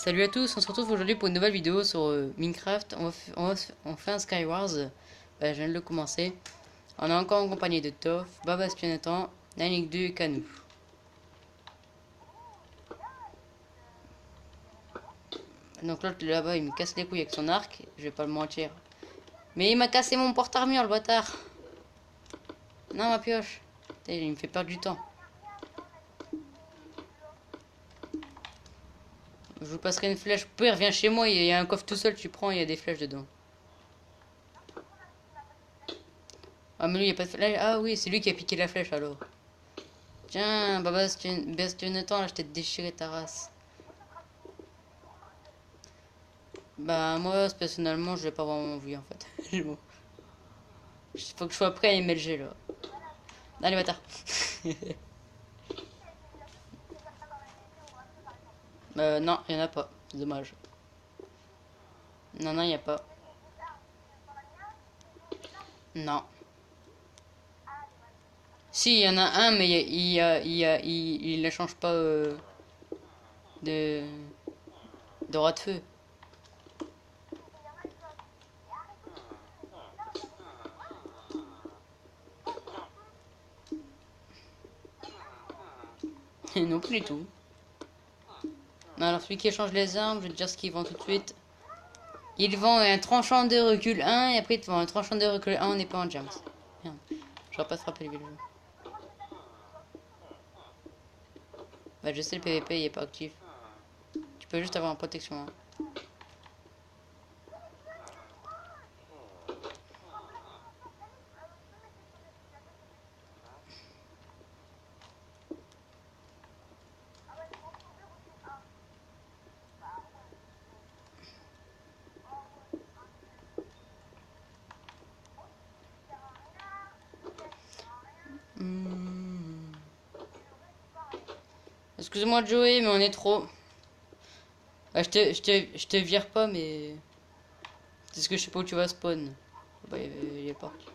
Salut à tous, on se retrouve aujourd'hui pour une nouvelle vidéo sur Minecraft. On fait un Skywars. Je viens de le commencer. On est encore en compagnie de Toff, Baba Spionatan, Nanik 2 et Kanou. Donc l'autre là-bas il me casse les couilles avec son arc, je vais pas le mentir. Mais il m'a cassé mon porte-armure le bâtard. Non ma pioche. Putain, il me fait perdre du temps. Je vous passerai une flèche. Père, viens chez moi, il y a un coffre tout seul, tu prends, il y a des flèches dedans. Ah mais lui il y a pas de flèche. Ah oui, c'est lui qui a piqué la flèche alors. Tiens, Baba Spionatan, là je t'ai déchiré ta race. Bah moi personnellement je vais pas vraiment envie en fait. Bon. Faut que je sois prêt à MLG là. Allez bâtard. Non, y en a pas. Dommage. Non, non, y a pas. Non. Si, y en a un, mais il ne change pas de d'aura de feu. Non plus du tout. Alors celui qui échange les armes, je vais te dire ce qu'il vend tout de suite. Il vend un tranchant de recul 1 et après il te vend un tranchant de recul 1 en épée en jams. Merde. J'aurais pas se rappeler le jeu. Bah je sais le PVP il est pas actif. Tu peux juste avoir une protection. Hein. Hmm. Excuse-moi Joey, mais on est trop. Ah, je te vire pas, mais. C'est ce que je sais pas où tu vas spawn. Bah, il est parti.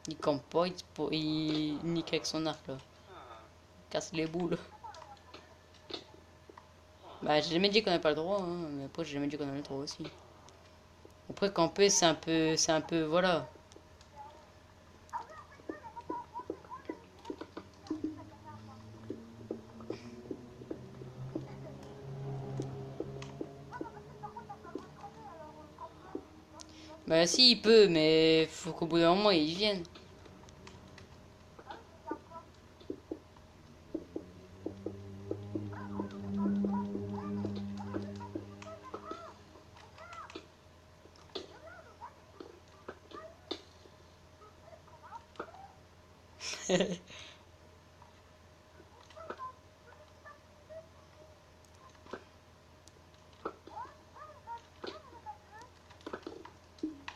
Il campe pas, il nique avec son arc là. Il casse les boules. Bah, j'ai jamais dit qu'on n'a pas le droit, hein, mais après, j'ai jamais dit qu'on avait le droit aussi. Après, camper, c'est un peu. C'est un peu. Voilà. Bah, si, il peut, mais faut qu'au bout d'un moment, il vienne.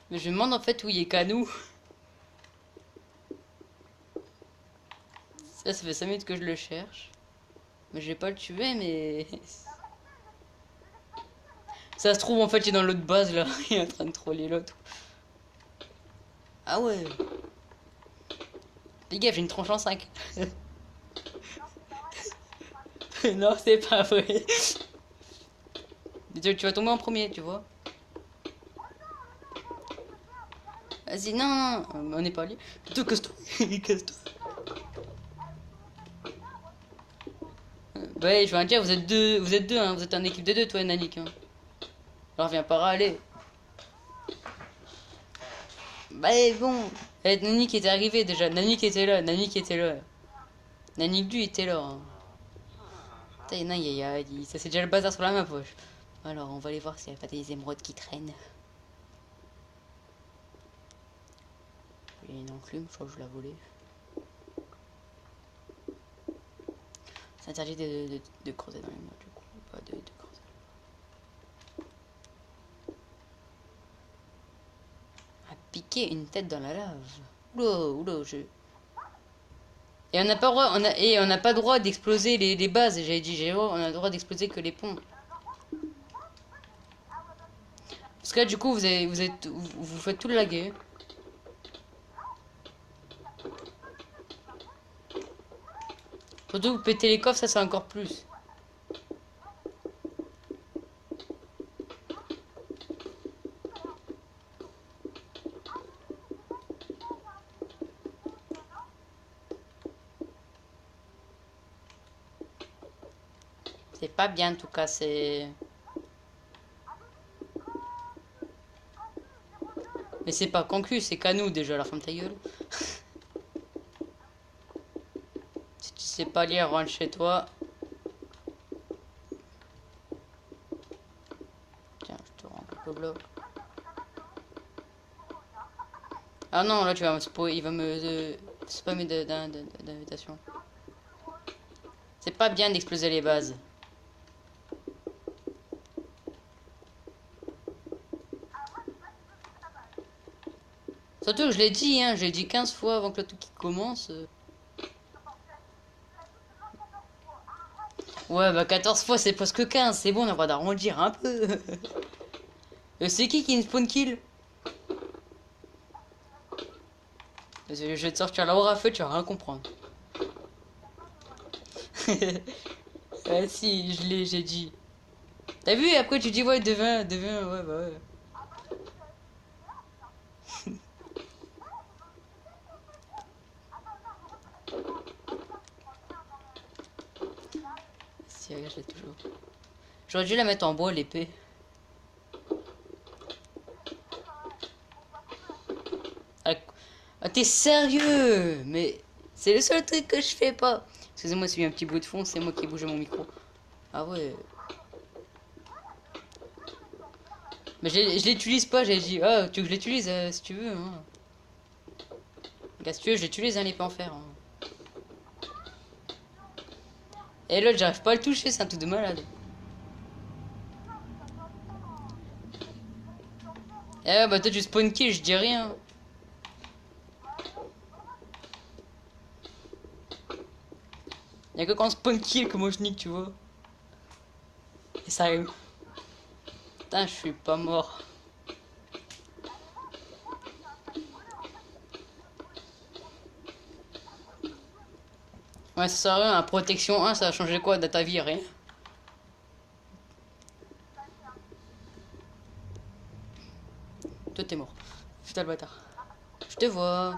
Mais je me demande en fait où il est Canou. Ça fait 5 minutes que je le cherche. Mais je vais pas le tuer, mais. Ça se trouve, en fait, il est dans l'autre base là. Il est en train de troller l'autre. Ah ouais. Les gars, j'ai une tronche en 5. Non, c'est pas vrai. Tu vas tomber en premier, tu vois. Vas-y, non, non, on n'est pas lié. Plutôt casse-toi. Casse-toi. Ouais, je vais dire, vous êtes deux, hein, vous êtes en équipe de deux, toi et Nanik. Hein. Alors viens pas râler. Bah bon. Eh, Nanik était arrivé déjà, Nanik était là, Nanik était là. Nanik lui était là. Hein. Putain, non, ça c'est déjà le bazar sur la map, wesh. Alors, on va aller voir s'il n'y a pas des émeraudes qui traînent. Il y a une enclume, je crois que je l'ai volée. C'est interdit de creuser dans les mois, du coup. Pas de creuser. À piquer une tête dans la lave. Oula, oula, je... Et on n'a pas droit, on n'a pas droit d'exploser les bases, j'avais dit, on a le droit d'exploser que les ponts. Parce que là, du coup, vous faites tout le laguer. Surtout, vous pétez les coffres, ça c'est encore plus. C'est pas bien en tout cas, c'est... Mais c'est pas conclu, c'est qu'à nous déjà, la femme ta gueule. Si tu sais pas lire, rentre chez toi. Tiens, je te rends quelques blocs. Ah non, là tu vas me il va me spammer d'invitation. C'est pas bien d'exploser les bases. Surtout que je l'ai dit, hein, j'ai dit 15 fois avant que le truc commence. Ouais, bah 14 fois c'est presque 15, c'est bon, on a le droit d'arrondir un peu. C'est qui me spawn kill? Je vais te sortir la aura feu, tu vas rien comprendre. Ah si, j'ai dit. T'as vu, après tu dis ouais, devin, ouais, bah ouais. Si, regarde, je l'ai toujours. J'aurais dû la mettre en bois, l'épée. Ah, ah, t'es sérieux? Mais c'est le seul truc que je fais pas. Excusez-moi s'il y a un petit bruit de fond, c'est moi qui ai bougé mon micro. Ah ouais. Mais je l'utilise pas, j'ai dit, ah, tu veux que je l'utilise si tu veux. Hein. Regarde, si tu veux, je l'utilise, hein, l'épée en fer. Hein. Et l'autre, j'arrive pas à le toucher, c'est un truc de malade. Eh ouais, bah toi, tu spawn kill, je dis rien. Y'a que quand on spawn kill que moi je nique, tu vois. Et ça arrive. Putain, je suis pas mort. Ouais, ça sert à rien, protection 1, ça a changé quoi de ta vie? Rien. Toi, t'es mort. Putain, le bâtard. Je te vois.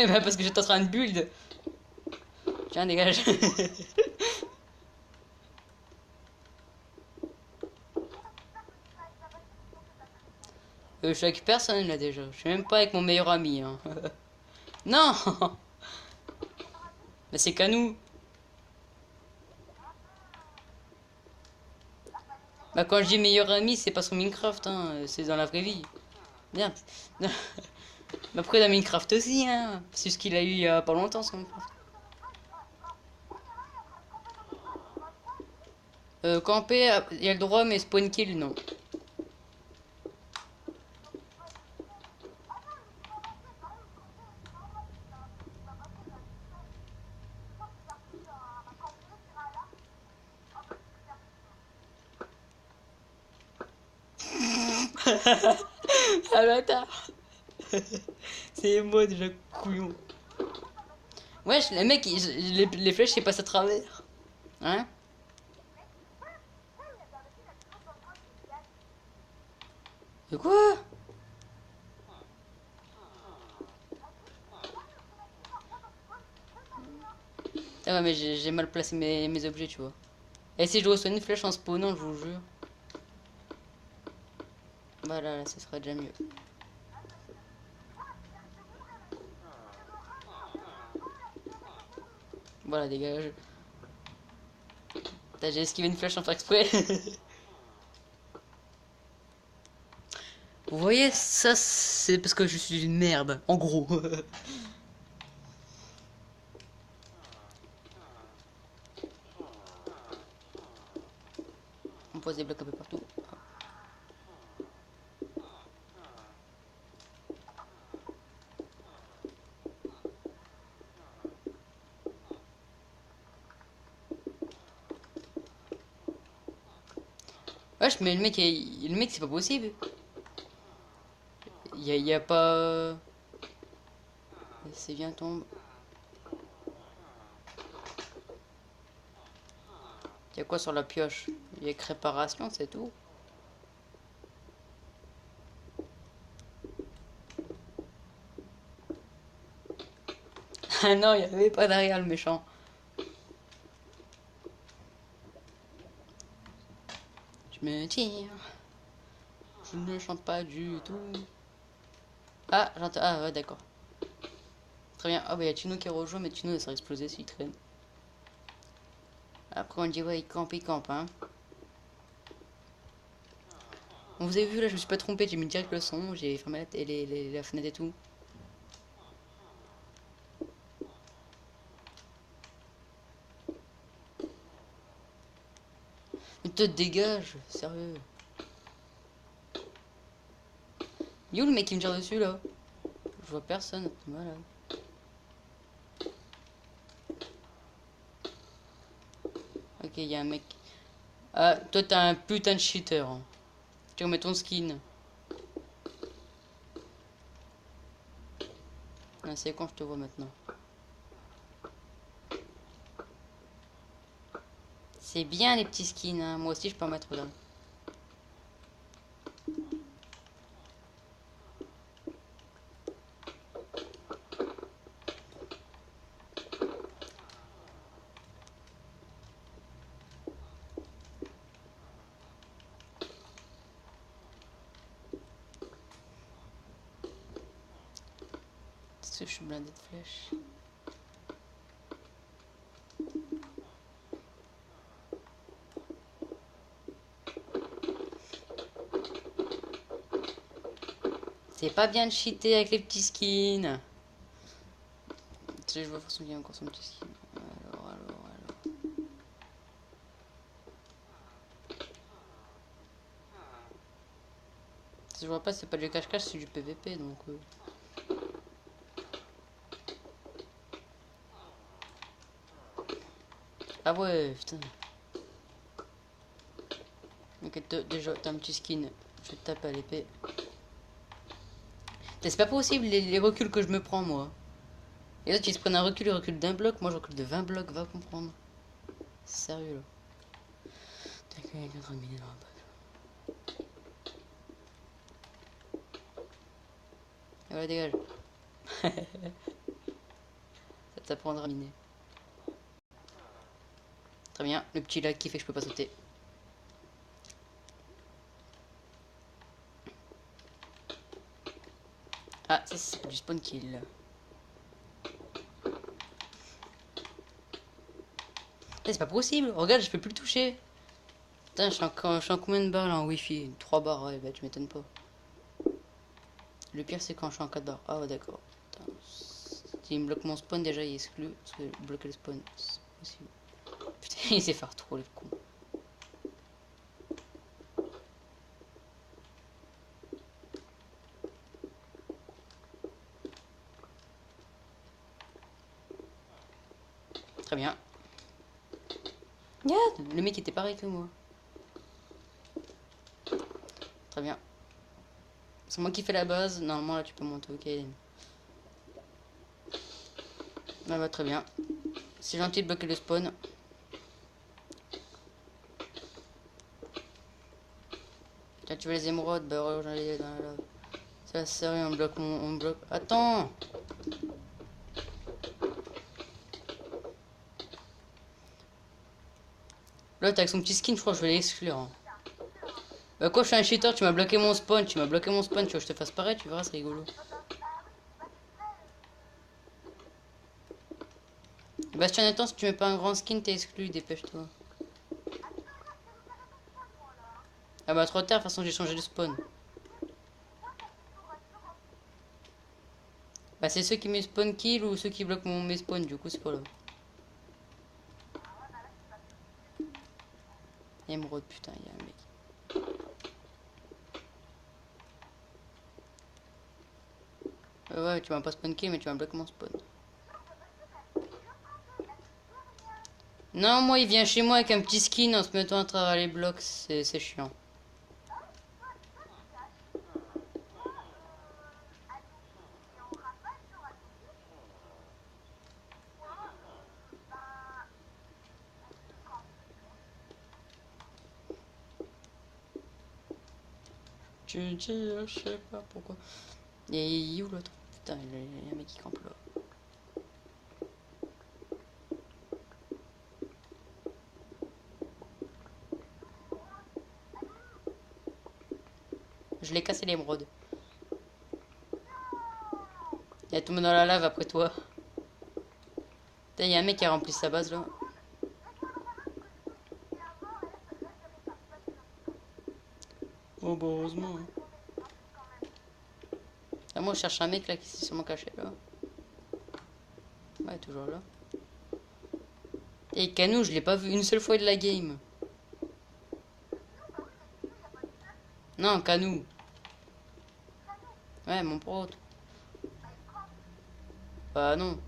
Bah, parce que j'étais en train de build. Tiens, dégage. Je suis avec personne là déjà. Je suis même pas avec mon meilleur ami. Hein. Non. Mais c'est qu'à nous. Bah quand je dis meilleur ami, c'est pas sur Minecraft, hein. C'est dans la vraie vie. Merde. Mais après dans Minecraft aussi, hein. C'est ce qu'il a eu il y a pas longtemps sur Minecraft. Camper, il y a le droit, mais spawn kill, non. Ah bâtard. C'est moi déjà couillon. Wesh, les mecs, les flèches, ils passent à travers. Hein? De quoi? Ah ouais, mais j'ai mal placé mes objets, tu vois. Et si je reçois une flèche en spawnant, je vous jure. Voilà, là, ce sera déjà mieux. Voilà, dégage. J'ai esquivé une flèche sans faire exprès. Vous voyez, ça, c'est parce que je suis une merde, en gros. On pose des blocs un peu partout. Wesh, mais le mec c'est pas possible. Y a pas... C'est bien tombe. Y a quoi sur la pioche? Il y a que réparation, c'est tout. Ah non, il n'y avait pas derrière le méchant. Je me tire. Je ne chante pas du tout. Ah, j'entends. Ah ouais, d'accord. Très bien. Ah bah il y a Tino qui rejoint, mais Tino il sera explosé s'il traîne. Après on dit ouais, il campe, hein. Bon, vous avez vu là, je me suis pas trompé, j'ai mis direct le son, j'ai fermé la fenêtre et tout. Mais te dégage, sérieux. Yo le mec qui me tire dessus là. Je vois personne, voilà. Ok, il y a un mec. Ah, toi t'as un putain de cheater, hein. Tu remets ton skin. Ah, c'est quand je te vois maintenant. C'est bien les petits skins, hein. Moi aussi je peux en mettre là. Parce que je suis blindé de flèches. C'est pas bien de cheater avec les petits skins. Tu sais, je vois forcément qu'il y a encore son petit skin. Alors. Si je vois pas, c'est pas du cache-cache, c'est du PVP donc. Ah ouais, putain. Ok, déjà, t'as un petit skin. Je vais te taper à l'épée. C'est pas possible les reculs que je me prends, moi. Les autres, ils se prennent un recul, ils reculent d'un bloc. Moi, je recule de 20 blocs, va comprendre. Sérieux, là. T'as quelqu'un qui est en train de miner dans la base. Et voilà, dégage. Ça t'apprendra à miner. Très bien, le petit lac qui fait que je peux pas sauter. Ah, ça c'est du spawn kill. Eh, c'est pas possible, regarde, je peux plus le toucher. Putain, je suis en combien de barres là en wifi? 3 barres, ouais, bah tu m'étonnes pas. Le pire c'est quand je suis en 4 barres. Ah ouais, d'accord. S'il me bloque mon spawn, déjà il est exclu. Parce que bloquer le spawn, c'est possible. Putain, il sait faire trop le con. Très bien. Regarde, le mec était pareil que moi. Très bien. C'est moi qui fais la base. Normalement là tu peux monter, ok. Ah bah très bien. C'est gentil de bloquer le spawn. Tiens, tu veux les émeraudes? Bah ouais, j'en ai dans la lave. Ça sert à rien, on bloque mon... On bloque... Attends! L'autre avec son petit skin, je crois que je vais l'exclure. Hein. Bah quoi, je suis un cheater, tu m'as bloqué mon spawn, tu veux que je te fasse pareil, tu verras, c'est rigolo. Bastien, attends, si tu mets pas un grand skin, t'es exclu, dépêche-toi. Ah bah trop tard, de toute façon j'ai changé de spawn. Bah c'est ceux qui me spawn kill ou ceux qui bloquent mes spawns, du coup c'est pas là. Émeraude, putain, il y a un mec. Ouais, tu m'as pas spawn kill, mais tu m'as bloqué mon spawn. Non, moi il vient chez moi avec un petit skin en se mettant à travers les blocs, c'est chiant. Tu dis, je sais pas pourquoi. Et où l'autre? Putain, il y a un mec qui campe là. Je l'ai cassé l'émeraude. Il y a tout le monde dans la lave après toi. Putain, il y a un mec qui a rempli sa base là. Oh bah heureusement. Hein. Ah, moi je cherche un mec là qui s'est sûrement caché là. Ouais, toujours là. Et Canou, je l'ai pas vu une seule fois de la game. Non, Canou. Ouais, mon pote. Bah non.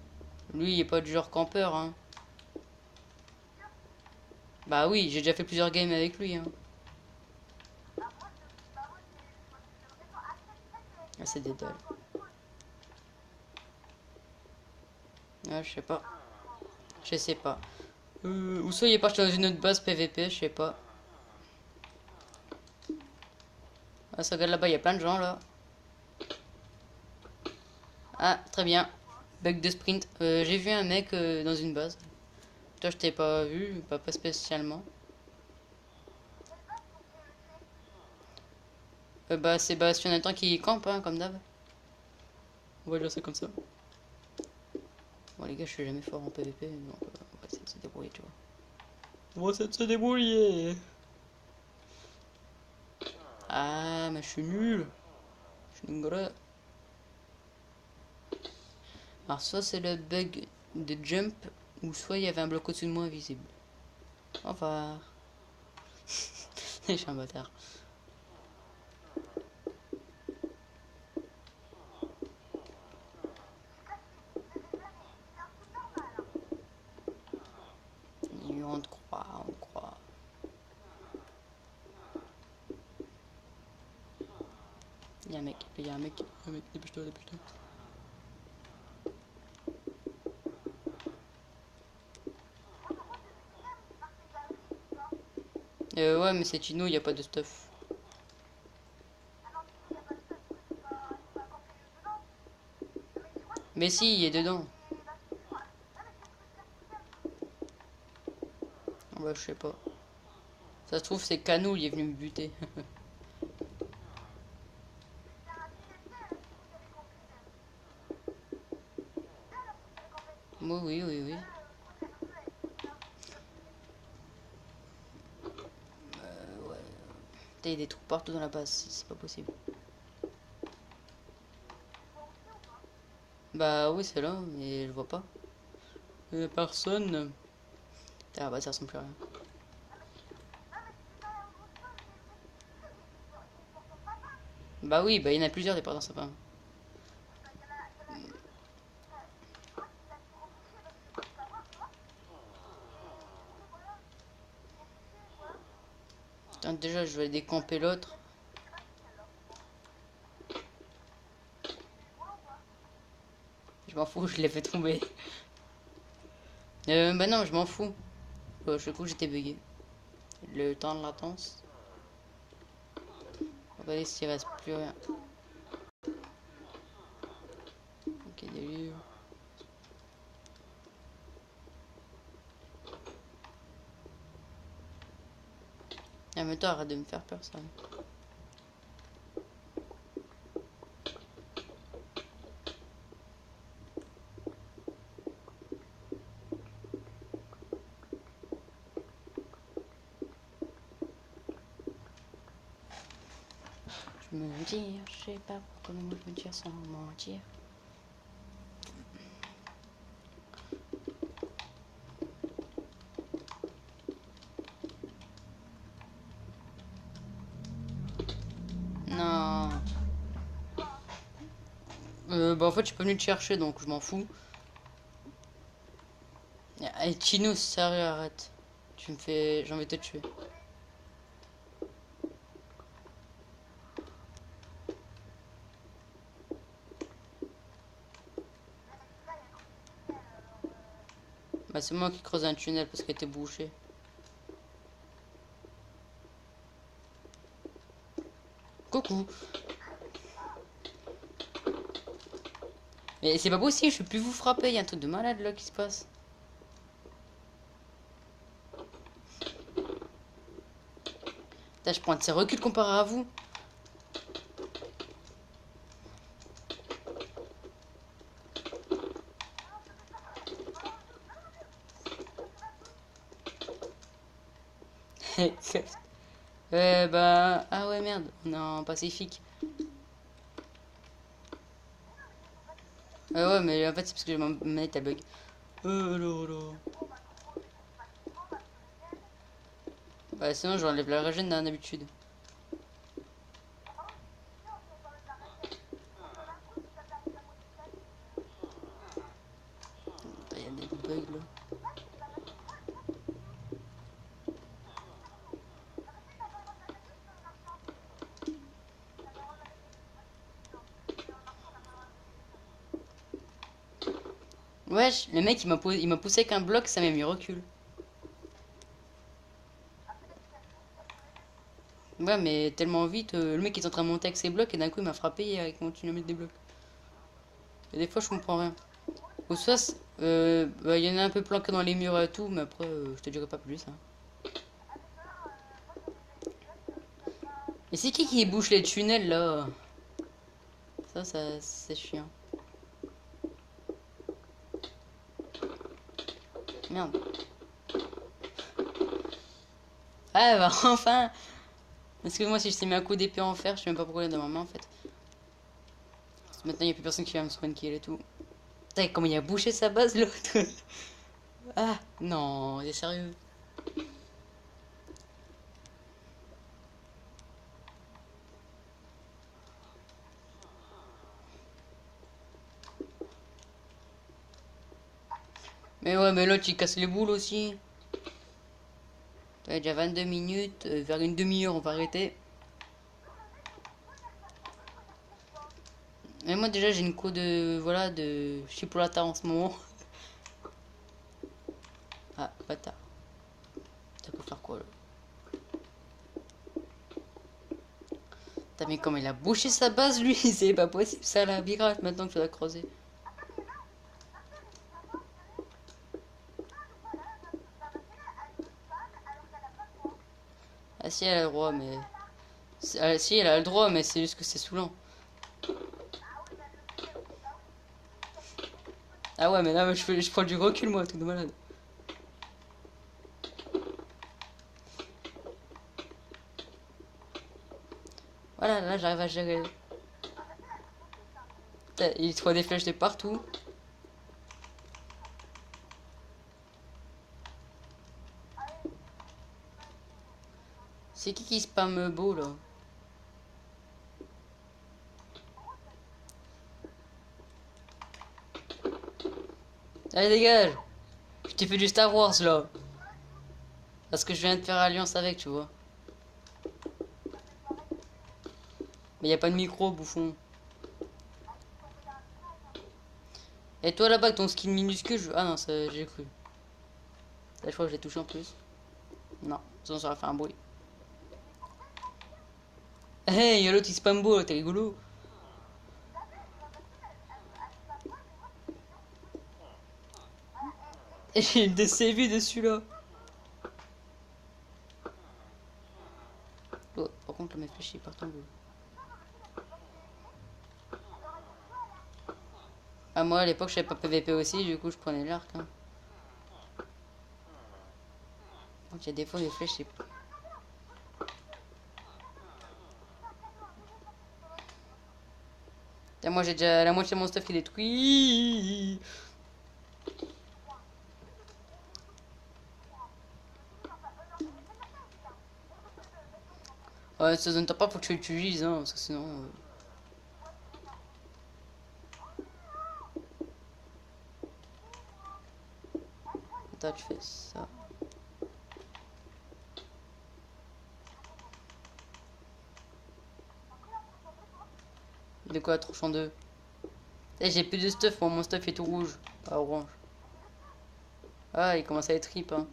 Lui, il est pas du genre campeur, hein. Bah oui, j'ai déjà fait plusieurs games avec lui, hein. Ah, c'est des dalles. Ah, je sais pas. Je sais pas. Ou soit il est parti dans une autre base PVP, je sais pas. Ah, ça regarde là-bas, il y a plein de gens là. Ah, très bien. Bug de sprint. J'ai vu un mec dans une base. Toi, je t'ai pas vu, pas spécialement. Bah, c'est Bastien Nathan qui campe, hein, comme d'hab. On va dire ça comme ça. Bon, les gars, je suis jamais fort en PVP, donc on va essayer de se débrouiller, tu vois. On va essayer de se débrouiller. Ah, mais je suis nul. Je suis ingrat. Alors, soit c'est le bug de jump, ou soit il y avait un bloc au-dessus de moi invisible. Au revoir. Je suis un bâtard. On te croit, on te croit. Il y a un mec, il y a un mec, dépêche-toi, dépêche-toi. Ouais, mais c'est Chino, il n'y a pas de stuff. Mais si, il est dedans. Bah, je sais pas. Ça se trouve, c'est Canou, il est venu me buter. Oui, oui, oui, oui. Ouais. Putain, il y a des trucs partout dans la base, c'est pas possible. Bah oui, c'est là, mais je vois pas. Personne. Ah bah ça ressemble plus à rien. Bah oui, bah il y en a plusieurs des portes dans sapin. Putain, déjà je vais décamper l'autre. Je m'en fous, je l'ai fait tomber. Bah non, je m'en fous. Je coup j'étais bugué. Le temps de latence. On va voir s'il reste plus rien. Ok, délire. Ah mais toi arrête de me faire peur ça. Je me dire, je sais pas comment je me dire sans mentir. Non. Bah en fait je suis pas venu te chercher donc je m'en fous. Allez Chino, sérieux arrête. Tu me fais... J'ai envie de te tuer. Bah c'est moi qui creuse un tunnel parce qu'il était bouché. Coucou. coup. Mais c'est pas possible, je peux plus vous frapper, il y a un truc de malade là qui se passe. Putain, je prends de ces reculs comparé à vous. Bah... Ah ouais, merde, on est en Pacifique. Ouais, mais en fait, c'est parce que ma manette elle bug. Là, là. Bah, sinon, j'enlève la régène d'habitude. Il y a des bugs là. Wesh, le mec il m'a poussé avec un bloc, ça m'a mis recul. Ouais, mais tellement vite, le mec il est en train de monter avec ses blocs et d'un coup il m'a frappé et il continue à mettre des blocs. Et des fois je comprends rien. Ou soit, bah, il y en a un peu planqué dans les murs et tout, mais après je te dirai pas plus. Hein. Et c'est qui bouche les tunnels là? Ça c'est chiant. Merde. Ah bah enfin! Excuse-moi si je t'ai mis un coup d'épée en fer, je sais même pas pourquoi il est dans ma main en fait. Parce que maintenant il n'y a plus personne qui va me spawn kill et tout. Putain, comment il a bouché sa base l'autre? Ah non, il est sérieux. Mais ouais, mais là tu casses les boules aussi. Il y a déjà 22 minutes, vers une demi-heure on va arrêter. Mais moi déjà j'ai une co de... Voilà, de chipolata en ce moment. Ah, bâtard. Ça peut faire quoi là? T'as vu comment il a bouché sa base lui? C'est pas possible ça la virage maintenant que tu dois creuser. Ah si elle a le droit mais... Si elle a le droit mais c'est juste que c'est saoulant. Ah ouais mais là je prends du recul moi, tout de malade. Voilà, là j'arrive à gérer. Putain, il trouve des flèches de partout. C'est qui spamme beau là? Allez dégage! Je t'ai fait du Star Wars là. Parce que je viens de faire alliance avec, tu vois. Mais y a pas de micro, bouffon. Et toi là-bas, ton skin minuscule, Ah non, j'ai cru. Là, je crois que j'ai touché en plus. Non, sinon ça aurait fait un bruit. Hey, y'a l'autre qui spam beau, t'es rigolo. Et j'ai des CV dessus là. Oh, par contre, là, mes flèches, ils partent en boule. Ah, moi à l'époque, je savais pas PVP aussi, du coup, je prenais l'arc. Hein. Donc, il y a des fois, les flèches, c'est. Tiens, moi, j'ai déjà la moitié de mon stuff qui est détruit. Ouais, ça ne pas, faut que tu l'utilises, hein, parce que sinon. Attends, tu fais ça. De quoi, tranche en deux? Eh, j'ai plus de stuff, moi, mon stuff est tout rouge, pas orange. Ah, il commence à être rip, hein.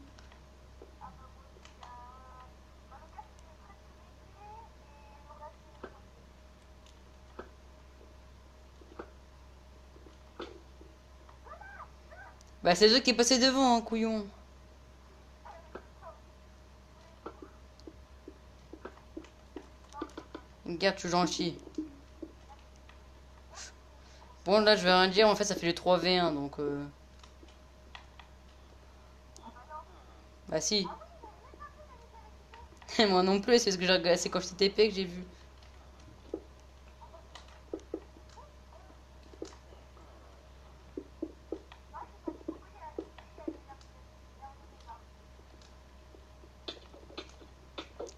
Bah c'est toi qui est passé devant, hein, couillon. Regarde, je suis gentil. Bon, là, je vais rien dire. En fait, ça fait le 3v1, donc... Bah si. Moi non plus, c'est ce que j'ai regardé. C'est quand j'étais TP que j'ai vu.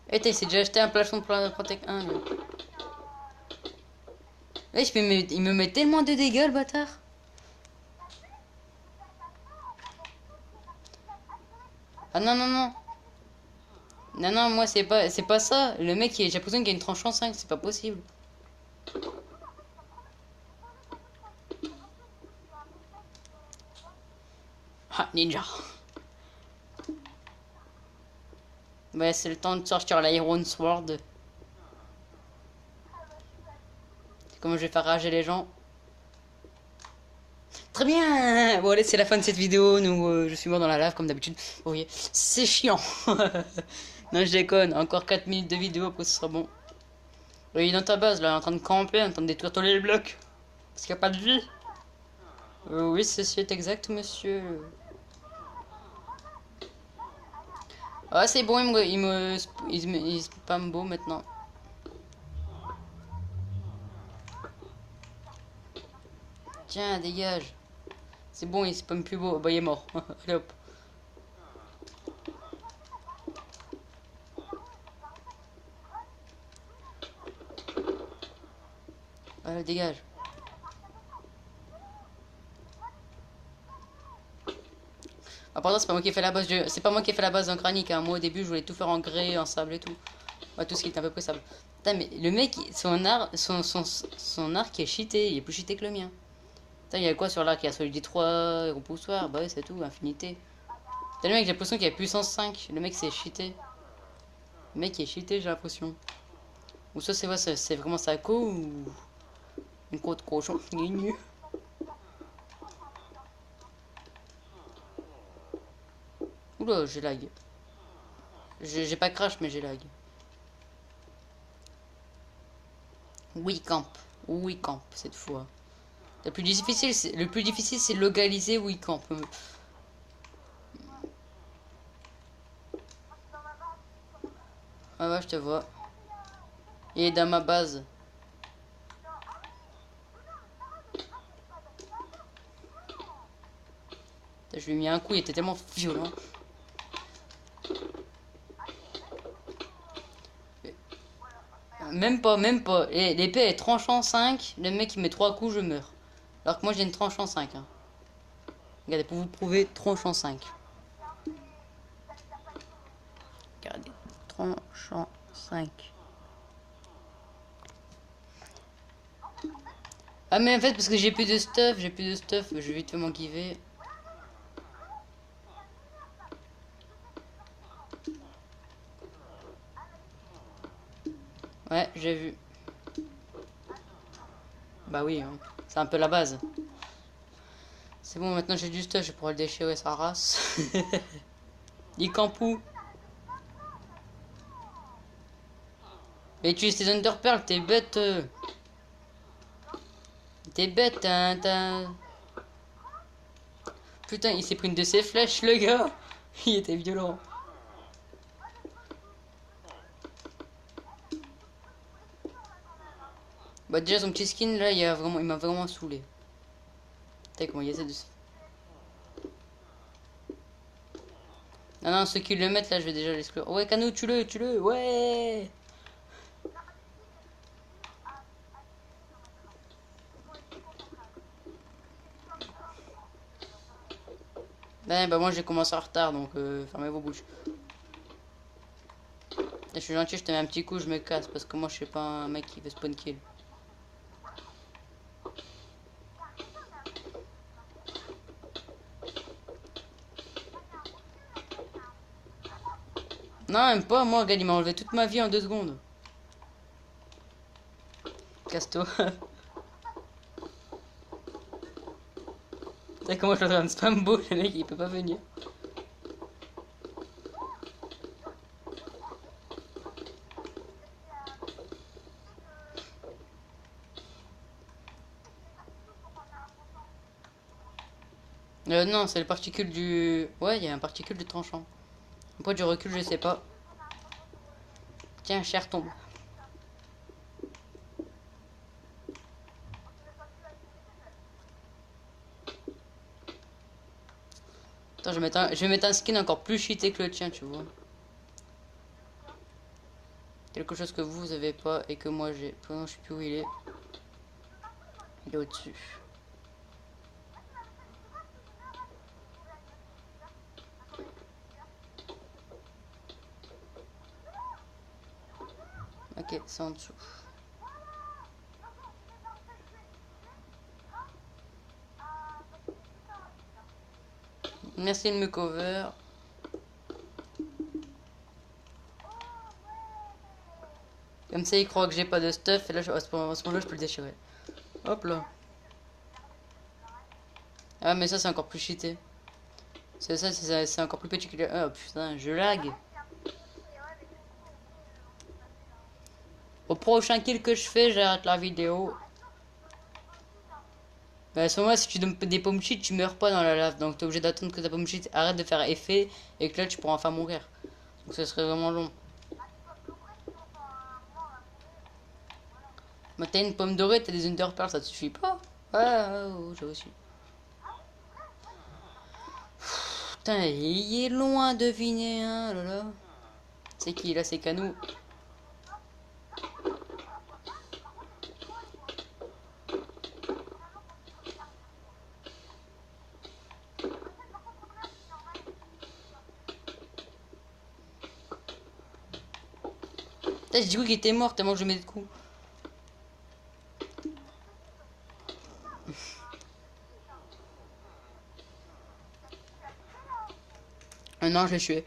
Eh, il s'est déjà acheté un plafond de Protect 1, lui. Eh, il me met tellement de dégâts, le bâtard. Ah non, non, non. Non, non, moi, c'est pas ça. Le mec, j'ai l'impression qu'il a une tranche en 5, c'est pas possible. Ah, ninja. Ouais, c'est le temps de sortir l'Iron Sword. C'est comment je vais faire rager les gens. Très bien. Bon allez, c'est la fin de cette vidéo. Je suis mort dans la lave comme d'habitude. Vous voyez, c'est chiant. Non, je déconne. Encore 4 minutes de vidéo, après ce sera bon. Oui, dans ta base, là, en train de camper, en train de détruire tous les blocs. Parce qu'il n'y a pas de vie. Oui, ceci est exact, monsieur. Ah, c'est bon, il spam beau maintenant. Tiens, dégage. C'est bon, il spam plus beau. Bah, il est mort. Allez hop. Allez, dégage. Ah, pardon, c'est pas moi qui ai fait la base c'est pas moi qui ai fait la base d'un cranique, hein. Moi au début je voulais tout faire en grès, en sable et tout. Ouais, tout ce qui était à peu près sable. Putain, mais le mec, son arc est cheaté, il est plus cheaté que le mien. Putain, il y a quoi sur l'arc? Il y a celui des 3 repoussoirs, bah ouais, c'est tout, infinité. Putain, le mec, j'ai l'impression qu'il y a puissance 5. Le mec, c'est cheaté. Le mec, il est cheaté, j'ai l'impression. Ou ça, c'est vraiment sa co ou une côte cochon. Oula, j'ai lag. J'ai pas crash, mais j'ai lag. Oui, camp. Oui, camp, cette fois. Le plus difficile, c'est localiser oui, camp. Ah ouais, je te vois. Il est dans ma base. Je lui ai mis un coup, il était tellement violent. Même pas, même pas. L'épée est tranchant 5. Le mec il met 3 coups, je meurs. Alors que moi j'ai une tranche en 5. Hein. Regardez, pour vous prouver, tranche en 5. Regardez, tranche en 5. Ah mais en fait parce que j'ai plus de stuff, je vais vite fait m'en giver. Ouais, j'ai vu. Bah oui, hein. C'est un peu la base. C'est bon, maintenant j'ai du stuff, je pourrais le déchirer sa race. Il campou. Mais utilise tes Underpearls, t'es bête. T'es bête, hein. Putain, il s'est pris une de ses flèches, le gars. Il était violent. Bah déjà son petit skin là, il m'a vraiment saoulé. Putain, comment il essaie de... Non, non, ceux qui le mettent là, je vais déjà l'exclure. Ouais, Cano, tue-le, ouais. Ouais, bah moi j'ai commencé en retard, donc fermez vos bouches. Je suis gentil, je te mets un petit coup, je me casse, parce que moi je suis pas un mec qui veut spawn kill. Non, même pas, moi, regarde, il m'a enlevé toute ma vie en 2 secondes. Casse-toi. T'as comment je suis en train de spam beau, le mec il peut pas venir. Non, c'est le particule du... Ouais, il y a un particule du tranchant. Pourquoi du recul, je sais pas. Tiens, cher tombe. Attends, je vais mettre un skin encore plus cheaté que le tien, tu vois. Quelque chose que vous avez pas et que moi j'ai. Non, je sais plus où il est. Il est au-dessus. Ok, c'est en dessous. Merci de me cover. Comme ça, il croit que j'ai pas de stuff. Et là, à ce moment-là, je peux le déchirer. Hop là. Ah, mais ça, c'est encore plus cheaté. C'est encore plus petit que le... Oh putain, je lag. Au prochain kill que je fais, j'arrête la vidéo. Mais à ce moment-là, si tu donnes des pommes cheat, tu meurs pas dans la lave. Donc, t'es obligé d'attendre que ta pomme cheat arrête de faire effet. Et que là, tu pourras enfin mourir. Donc, ça serait vraiment long. Mais t'as une pomme dorée, t'as des underpearls, ça te suffit pas? Ouais, j'ai aussi. Putain, il est loin de deviner, hein, là. C'est qui, là, c'est Canou. Putain, j'ai dit qu'il était mort tellement que je mets de coups. Ah non, je l'ai tué.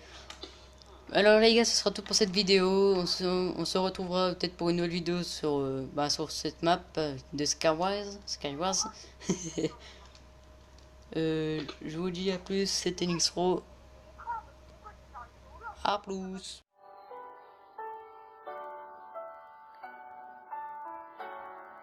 Alors les gars, ce sera tout pour cette vidéo. On se retrouvera peut-être pour une nouvelle vidéo sur, sur cette map de Skywars. Je vous dis à plus, c'était Nixro. À plus.